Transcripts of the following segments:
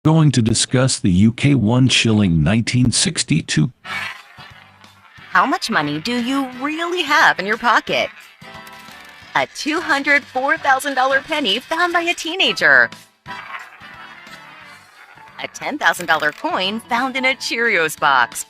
Going to discuss the UK 1 shilling 1962. How much money do you really have in your pocket? A $204,000 penny found by a teenager. A $10,000 coin found in a Cheerios box.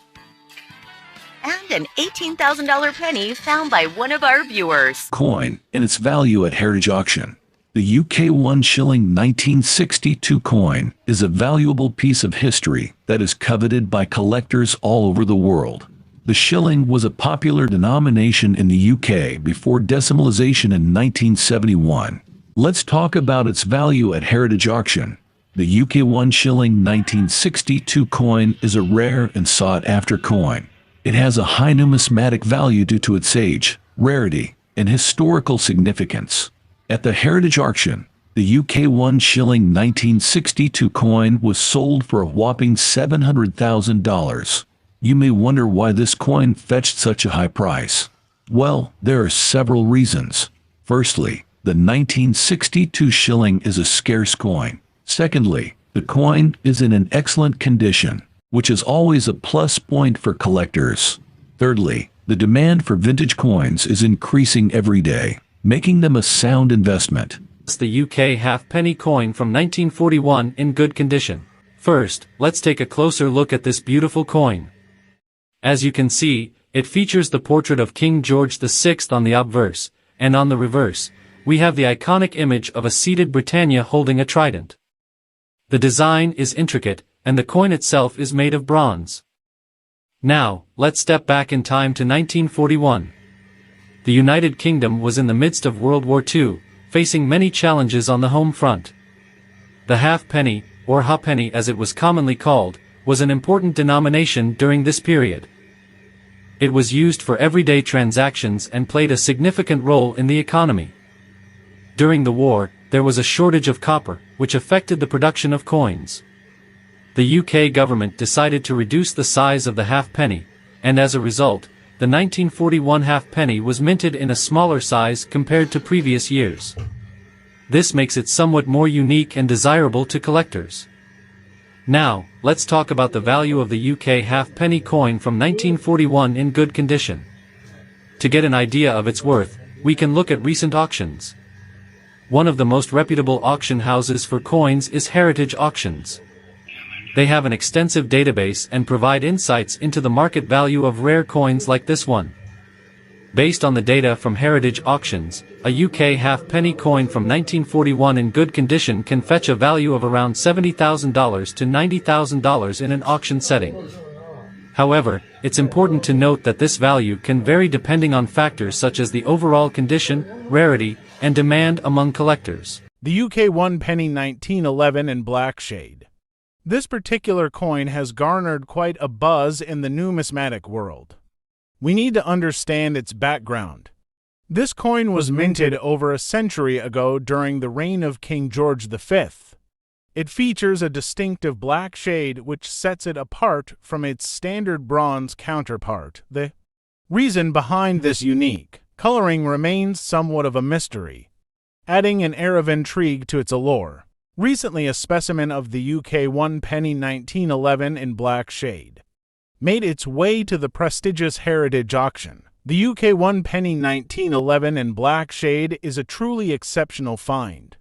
And an $18,000 penny found by one of our viewers. Coin and its value at heritage auction. The UK 1 shilling 1962 coin is a valuable piece of history that is coveted by collectors all over the world. The shilling was a popular denomination in the UK before decimalization in 1971. Let's talk about its value at heritage auction. The UK 1 shilling 1962 coin is a rare and sought-after coin. It has a high numismatic value due to its age, rarity, and historical significance. At the heritage auction, the UK 1 shilling 1962 coin was sold for a whopping $700,000. You may wonder why this coin fetched such a high price. Well, there are several reasons. Firstly, the 1962 shilling is a scarce coin. Secondly, the coin is in an excellent condition, which is always a plus point for collectors. Thirdly, the demand for vintage coins is increasing every day, making them a sound investment. It's the UK halfpenny coin from 1941 in good condition. First, let's take a closer look at this beautiful coin. As you can see, it features the portrait of King George VI on the obverse, and on the reverse, we have the iconic image of a seated Britannia holding a trident. The design is intricate, and the coin itself is made of bronze. Now, let's step back in time to 1941. The United Kingdom was in the midst of World War II, facing many challenges on the home front. The halfpenny, or ha'penny as it was commonly called, was an important denomination during this period. It was used for everyday transactions and played a significant role in the economy. During the war, there was a shortage of copper, which affected the production of coins. The UK government decided to reduce the size of the halfpenny, and as a result, the 1941 halfpenny was minted in a smaller size compared to previous years. This makes it somewhat more unique and desirable to collectors. Now, let's talk about the value of the UK halfpenny coin from 1941 in good condition. To get an idea of its worth, we can look at recent auctions. One of the most reputable auction houses for coins is Heritage Auctions. They have an extensive database and provide insights into the market value of rare coins like this one. Based on the data from Heritage Auctions, a UK halfpenny coin from 1941 in good condition can fetch a value of around $70,000 to $90,000 in an auction setting. However, it's important to note that this value can vary depending on factors such as the overall condition, rarity, and demand among collectors. The UK 1 penny 1911 in black shade. This particular coin has garnered quite a buzz in the numismatic world. We need to understand its background. This coin was minted over a century ago during the reign of King George V. It features a distinctive black shade which sets it apart from its standard bronze counterpart. The reason behind this unique coloring remains somewhat of a mystery, adding an air of intrigue to its allure. Recently, a specimen of the UK 1 penny 1911 in black shade made its way to the prestigious Heritage Auction. The UK 1 penny 1911 in black shade is a truly exceptional find.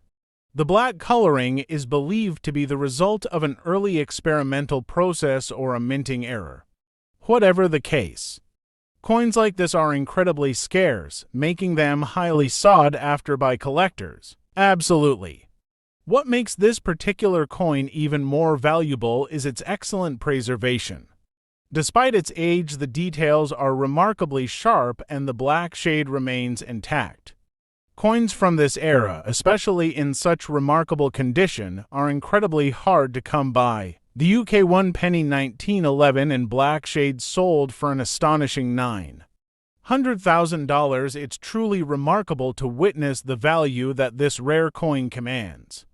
The black coloring is believed to be the result of an early experimental process or a minting error. Whatever the case, coins like this are incredibly scarce, making them highly sought after by collectors. Absolutely. What makes this particular coin even more valuable is its excellent preservation. Despite its age, the details are remarkably sharp and the black shade remains intact. Coins from this era, especially in such remarkable condition, are incredibly hard to come by. The UK 1 penny 1911 in black shade sold for an astonishing $900,000. It's truly remarkable to witness the value that this rare coin commands.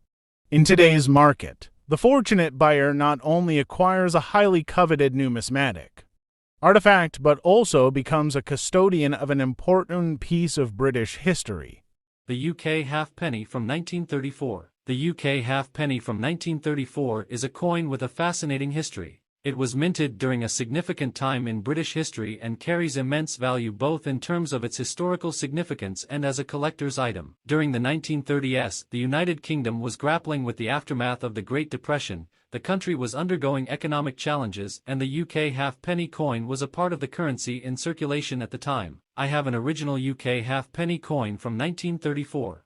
In today's market, the fortunate buyer not only acquires a highly coveted numismatic artifact but also becomes a custodian of an important piece of British history. The UK halfpenny from 1934. The UK halfpenny from 1934 is a coin with a fascinating history. It was minted during a significant time in British history and carries immense value both in terms of its historical significance and as a collector's item. During the 1930s, the United Kingdom was grappling with the aftermath of the Great Depression, the country was undergoing economic challenges, and the UK halfpenny coin was a part of the currency in circulation at the time. I have an original UK halfpenny coin from 1934.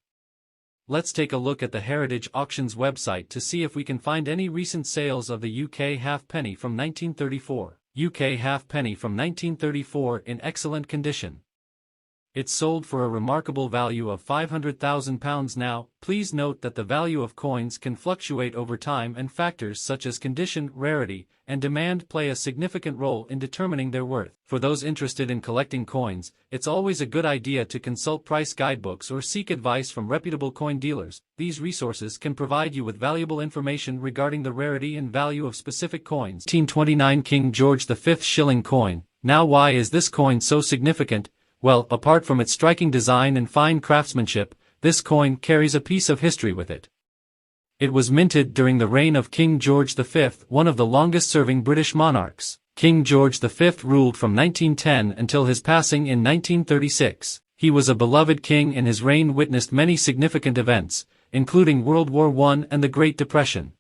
Let's take a look at the Heritage Auctions website to see if we can find any recent sales of the UK halfpenny from 1934. UK halfpenny from 1934 in excellent condition. It's sold for a remarkable value of £500,000 now. Please note that the value of coins can fluctuate over time and factors such as condition, rarity, and demand play a significant role in determining their worth. For those interested in collecting coins, it's always a good idea to consult price guidebooks or seek advice from reputable coin dealers. These resources can provide you with valuable information regarding the rarity and value of specific coins. 1929 King George V shilling coin. Now why is this coin so significant? Well, apart from its striking design and fine craftsmanship, this coin carries a piece of history with it. It was minted during the reign of King George V, one of the longest-serving British monarchs. King George V ruled from 1910 until his passing in 1936. He was a beloved king and his reign witnessed many significant events, including World War I and the Great Depression.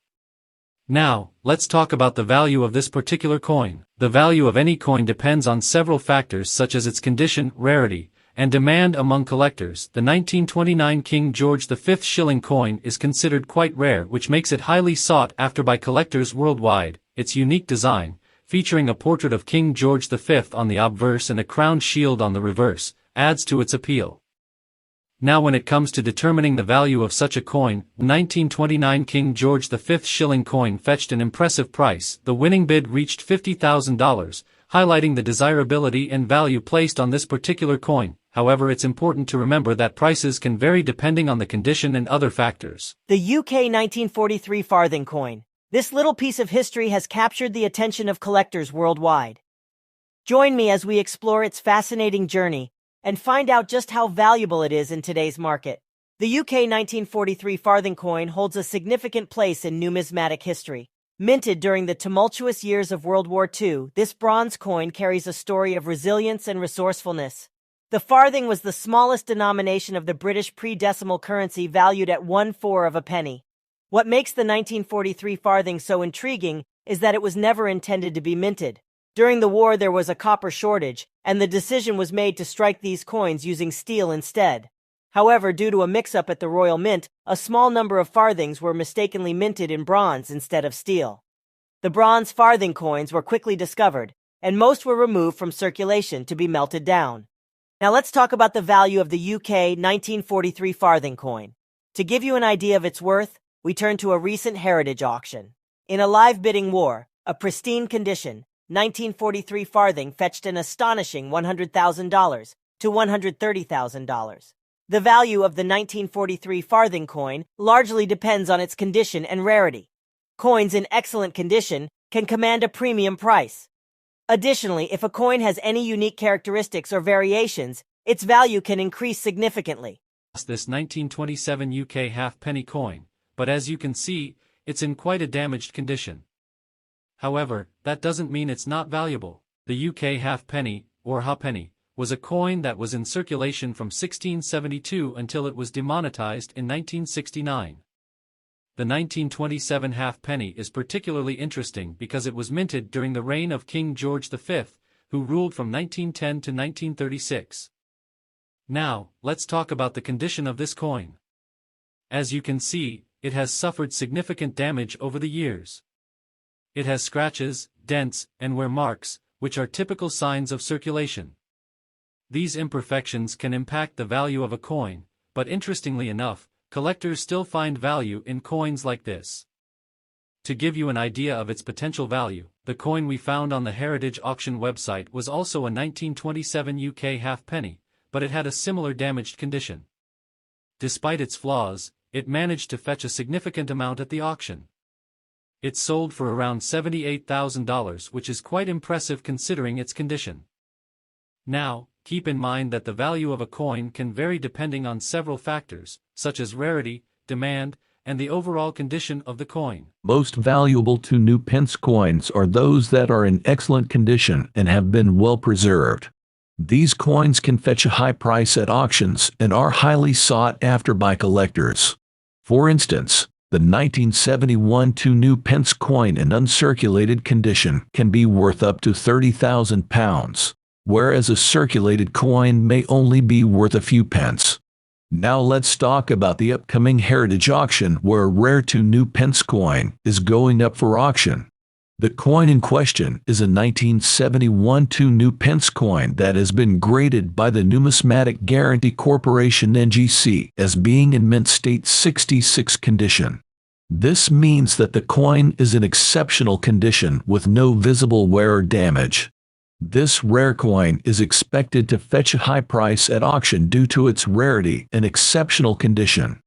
Now, let's talk about the value of this particular coin. The value of any coin depends on several factors such as its condition, rarity, and demand among collectors. The 1929 King George V shilling coin is considered quite rare, which makes it highly sought after by collectors worldwide. Its unique design, featuring a portrait of King George V on the obverse and a crowned shield on the reverse, adds to its appeal. Now when it comes to determining the value of such a coin, 1929 King George V shilling coin fetched an impressive price. The winning bid reached $50,000, highlighting the desirability and value placed on this particular coin. However, it's important to remember that prices can vary depending on the condition and other factors. The UK 1943 farthing coin. This little piece of history has captured the attention of collectors worldwide. Join me as we explore its fascinating journey and find out just how valuable it is in today's market. The UK 1943 farthing coin holds a significant place in numismatic history. Minted during the tumultuous years of World War II, this bronze coin carries a story of resilience and resourcefulness. The farthing was the smallest denomination of the British pre-decimal currency, valued at 1/4 of a penny. What makes the 1943 farthing so intriguing is that it was never intended to be minted. During the war there was a copper shortage, and the decision was made to strike these coins using steel instead. However, due to a mix-up at the Royal Mint, a small number of farthings were mistakenly minted in bronze instead of steel. The bronze farthing coins were quickly discovered, and most were removed from circulation to be melted down. Now let's talk about the value of the UK 1943 farthing coin. To give you an idea of its worth, we turn to a recent heritage auction. In a live bidding war, a pristine condition, 1943 farthing fetched an astonishing $100,000 to $130,000. The value of the 1943 farthing coin largely depends on its condition and rarity. Coins in excellent condition can command a premium price. Additionally, if a coin has any unique characteristics or variations, its value can increase significantly. This 1927 UK halfpenny coin, but as you can see, it's in quite a damaged condition. However, that doesn't mean it's not valuable. The UK halfpenny, or ha'penny, was a coin that was in circulation from 1672 until it was demonetized in 1969. The 1927 halfpenny is particularly interesting because it was minted during the reign of King George V, who ruled from 1910 to 1936. Now, let's talk about the condition of this coin. As you can see, it has suffered significant damage over the years. It has scratches, dents, and wear marks, which are typical signs of circulation. These imperfections can impact the value of a coin, but interestingly enough, collectors still find value in coins like this. To give you an idea of its potential value, the coin we found on the Heritage Auction website was also a 1927 UK halfpenny, but it had a similar damaged condition. Despite its flaws, it managed to fetch a significant amount at the auction. It sold for around $78,000, which is quite impressive considering its condition. Now, keep in mind that the value of a coin can vary depending on several factors, such as rarity, demand, and the overall condition of the coin. Most valuable 2 new pence coins are those that are in excellent condition and have been well preserved. These coins can fetch a high price at auctions and are highly sought after by collectors. For instance, the 1971 2 new pence coin in uncirculated condition can be worth up to £30,000, whereas a circulated coin may only be worth a few pence. Now let's talk about the upcoming heritage auction where a rare 2 new pence coin is going up for auction. The coin in question is a 1971 2 new pence coin that has been graded by the Numismatic Guarantee Corporation (NGC) as being in mint state 66 condition. This means that the coin is in exceptional condition with no visible wear or damage. This rare coin is expected to fetch a high price at auction due to its rarity and exceptional condition.